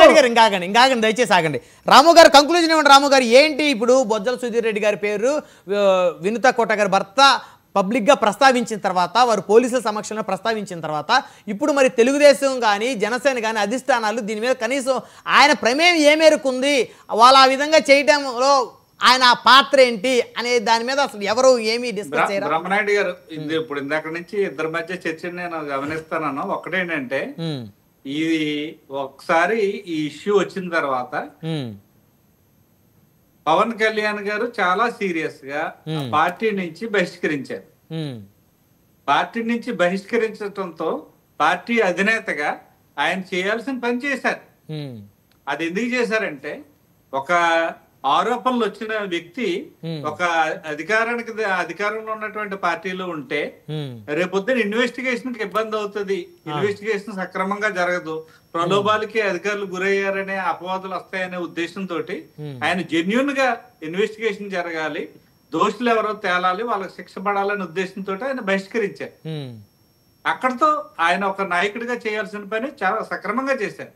రెడ్డి గారు ఇంకాగండి దయచేసి ఆగండి. రాము గారు కంక్లూజన్ ఇవ్వండి. రాము గారు ఏంటి ఇప్పుడు బొజ్జల సుధీర్ రెడ్డి గారి పేరు వినుత కోట గారి భర్త పబ్లిక్గా ప్రస్తావించిన తర్వాత, వారు పోలీసుల సమక్షంలో ప్రస్తావించిన తర్వాత, ఇప్పుడు మరి తెలుగుదేశం కానీ జనసేన కానీ అధిష్టానాలు దీని మీద కనీసం ఆయన ప్రమేయం ఏ మేరకు ఉంది, వాళ్ళు ఆ విధంగా చేయడంలో ఆయన పాత్ర ఏంటి అనే దాని మీద అసలు ఎవరు ఏమీ డిస్కస్ చేయరు. బ్రహ్మనాయుడు గారు ఇప్పుడు ఇందాక నుంచి ఇద్దరి మధ్య చర్చని నేను గమనిస్తాను. ఒకటేంటంటే ఇది ఒకసారి ఈ ఇష్యూ వచ్చిన తర్వాత పవన్ కళ్యాణ్ గారు చాలా సీరియస్ గా పార్టీ నుంచి బహిష్కరించారు. పార్టీ నుంచి బహిష్కరించడంతో పార్టీ అధినేతగా ఆయన చేయాల్సిన పని చేశారు. అది ఎందుకు చేశారంటే, ఒక ఆరోపణలు వచ్చిన వ్యక్తి ఒక అధికారంలో ఉన్నటువంటి పార్టీలో ఉంటే రేపొద్దున ఇన్వెస్టిగేషన్ కి ఇబ్బంది అవుతుంది, ఇన్వెస్టిగేషన్ సక్రమంగా జరగదు, ప్రలోభాలకి అధికారులు గురయ్యారనే అపవాదులు వస్తాయనే ఉద్దేశంతో ఆయన జెన్యూన్ గా ఇన్వెస్టిగేషన్ జరగాలి, దోషులు ఎవరో తేలాలి, వాళ్ళకి శిక్ష పడాలనే ఉద్దేశంతో ఆయన బహిష్కరించారు. అక్కడతో ఆయన ఒక నాయకుడిగా చేయాల్సిన పని చాలా సక్రమంగా చేశారు.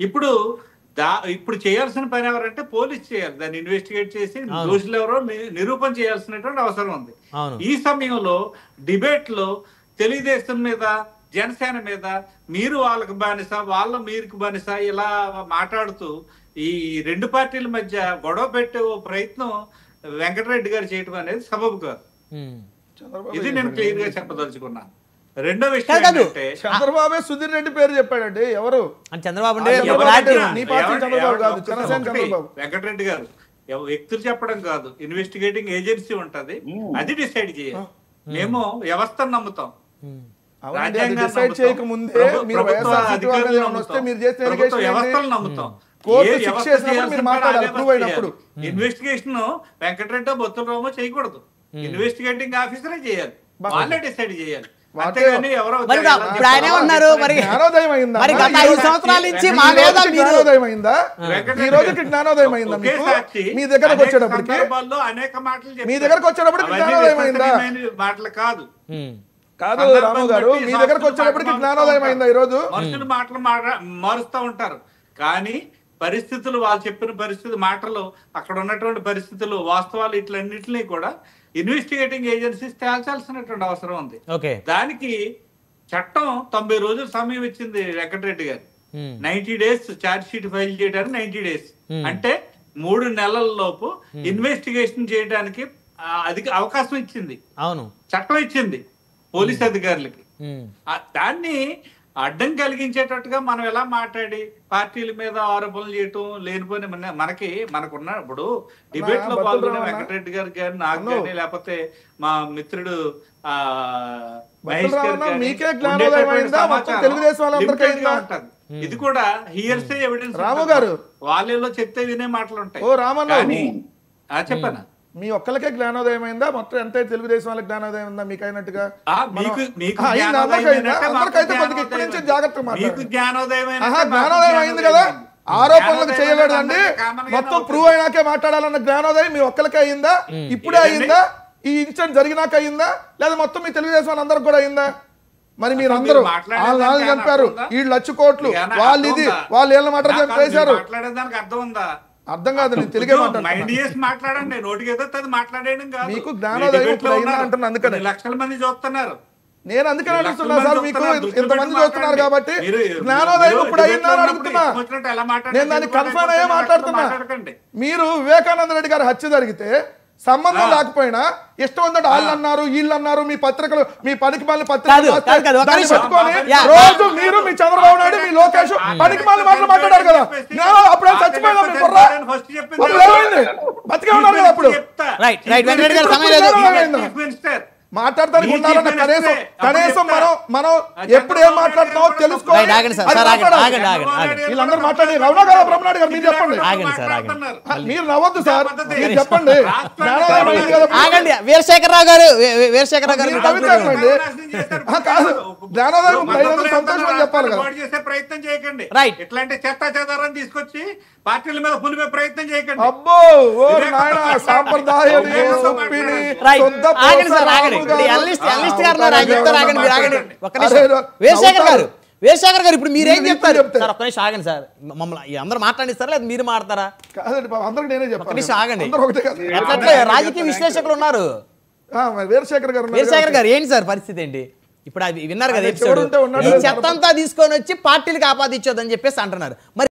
ఇప్పుడు చేయాల్సిన పని ఎవరంటే పోలీస్ చేయాలి, దాన్ని ఇన్వెస్టిగేట్ చేసి దోషులు ఎవరో నిరూపణ చేయాల్సినటువంటి అవసరం ఉంది. ఈ సమయంలో డిబేట్ లో తెలుగుదేశం మీద జనసేన మీద మీరు వాళ్ళకి బానిస, వాళ్ళ మీకు బానిస ఇలా మాట్లాడుతూ ఈ రెండు పార్టీల మధ్య గొడవ పెట్టే ప్రయత్నం వెంకటరెడ్డి గారు చేయటం అనేది సబబు కాదు. ఇది నేను క్లియర్ గా చెప్పదలుచుకున్నాను. రెండో విషయం ఏంటంటే, చంద్రబాబు సుధీర్ రెడ్డి పేరు చెప్పాడండి. ఎవరు? చంద్రబాబు వెంకటరెడ్డి గారు వ్యక్తులు చెప్పడం కాదు, ఇన్వెస్టిగేటింగ్ ఏజెన్సీ ఉంటది, అది డిసైడ్ చేయాలి. మేము వ్యవస్థను నమ్ముతాం, వ్యవస్థలు నమ్ముతాం. ఇన్వెస్టిగేషన్ వెంకటరెడ్డి బొత్తులరామో చేయకూడదు, ఇన్వెస్టిగేటింగ్ ఆఫీసరే చేయాలి, వాళ్ళే డిసైడ్ చేయాలి. మాటలు కాదు కాదు రాము గారు, మీ దగ్గరకు వచ్చేటప్పటికి జ్ఞానోదయం అయిందా? ఈ రోజు మనుషులు మాటలు మారుస్తూ ఉంటారు, కానీ పరిస్థితులు వాళ్ళు చెప్పిన పరిస్థితి మాటలు, అక్కడ ఉన్నటువంటి పరిస్థితులు, వాస్తవాలు ఇట్లన్నింటినీ కూడా ఇన్వెస్టిగేటింగ్ ఏజెన్సీస్ తేల్చాల్సినటువంటి అవసరం ఉంది. దానికి చట్టం 90 రోజులు సమయం ఇచ్చింది వెంకటరెడ్డి గారు. 90 days ఛార్జ్ షీట్ ఫైల్ చేయడానికి 90 days అంటే 3 నెలల లోపు ఇన్వెస్టిగేషన్ చేయడానికి అవకాశం ఇచ్చింది, అవును చట్టం ఇచ్చింది పోలీస్ అధికారులకి. దాన్ని అడ్డం కలిగించేటట్టుగా మనం ఎలా మాట్లాడి పార్టీల మీద ఆరోపణలు చేయటం లేనిపోయిన మనకున్న ఇప్పుడు డిబేట్ లో పాల్గొనే వెంకటరెడ్డి గారు కానీ, నాకు కానీ, లేకపోతే మా మిత్రుడు మహేష్ గారు, ఇది కూడా హియర్సే ఎవిడెన్స్. రాము గారు వాళ్ళలో చెప్తే వినే మాటలు ఉంటాయి. చెప్పనా, మీ ఒక్కరికే జ్ఞానోదయం అయిందా? మొత్తం ఎంత తెలుగుదేశం వాళ్ళకి జ్ఞానోదయం ఉందా మీకు అయినట్టుగా? జ్ఞానోదయం అయింది కదా, ఆరోపణలకు చేయలేదండి, మొత్తం ప్రూవ్ అయినాకే మాట్లాడాలన్న జ్ఞానోదయం మీ ఒక్కరికే అయిందా? ఇప్పుడే అయిందా? ఈ ఇన్సిడెంట్ జరిగినాక అయిందా? లేదా మొత్తం మీ తెలుగుదేశం వాళ్ళందరికి కూడా అయిందా? మరి మీరు అందరూ వాళ్ళు చంపారు, వీళ్ళు లక్షకోట్లు, వాళ్ళు ఇది వాళ్ళు ఏళ్ళ మాట చేశారు. అర్థం ఉందా? అర్థం కాదు, నేను తెలుగే మాట్లాడండి, నోటికి ఏదో మాట్లాడేయడం కాదు. మీకు జ్ఞానోదయం అంటున్నా, అందుకని లక్షల మంది చూస్తున్నారు. నేను అందుకని అడుగుతున్నా సార్, మీకు ఇంతమంది చూస్తున్నారు కాబట్టి జ్ఞానోదయం ఇప్పుడు అయిందని అడుగుతున్నా. నేను దాన్ని కన్ఫర్మ్ అయ్యే మాట్లాడుతున్నా. మీరు వివేకానంద రెడ్డి గారి హత్య జరిగితే సంబంధం లేకపోయినా ఇష్టం ఉందంటే వాళ్ళు అన్నారు, వీళ్ళు అన్నారు, మీ పత్రికలు, మీ పనికి మాలిన పత్రికలు పట్టుకొని రోజు మీరు మీ చంద్రబాబు నాయుడు, మీ లోకేష్ పనికి మాలిన మాటలు మాట్లాడారు కదా. అప్పుడు చచ్చిపోయినా బతికే ఉన్నారు కదా. అప్పుడు మాట్లాడతానికి ఉండాలన్న కనీసం మనం ఎప్పుడు ఏం మాట్లాడుతున్నామో తెలుసుకోవాలి. వీళ్ళందరూ మాట్లాడి అవునా కదా బ్రహ్మనాయుడు గారు, మీరు చెప్పండి. మీరు నవ్వద్దు సార్, మీరు చెప్పండి. వీరశేఖరరావు గారు కాదు, జ్ఞానోదయం సంతోషం అని చెప్పాలి కదా. ప్రయత్నం చేయకండి, ఇట్లాంటి చెత్త చెదారాన్ని తీసుకొచ్చి పార్టీల మీద పులిపే ప్రయత్నం చేయకండి. అబ్బో నాయన సాంప్రదాయం వీరశేఖర్ గారు వీరశేఖర్ గారు ఇప్పుడు మీరేం మీరు చెప్తారు చెప్తే. సార్? ఒక్క నిమిషం ఆగండి సార్, మమ్మల్ని అందరూ మాట్లాడిస్తారా లేదా మీరు మాట్లాడతారా? కాదండి పాపం, అందరికి నేనే ఒక్క చెప్పాలి. నిమిషం ఆగండి. అందరూ ఒకటే కదా. ఎట్లా రాజకీయ విశ్లేషకులు ఉన్నారు. మరి వీరశేఖర్ గారు ఉన్నారు వీరశేఖర్ కాబట్టి. గారు ఏంటి సార్ పరిస్థితి ఏంటి? ఇప్పుడు అది విన్నారు కదా ఆయన ఎపిసోడ్, ఎవరుంటే ఉన్నాడు ఈ కదా. చెత్త అంతా తీసుకొని వచ్చి పార్టీలకు ఆపాదించొద్దని చెప్పేసి అంటున్నారు. మరి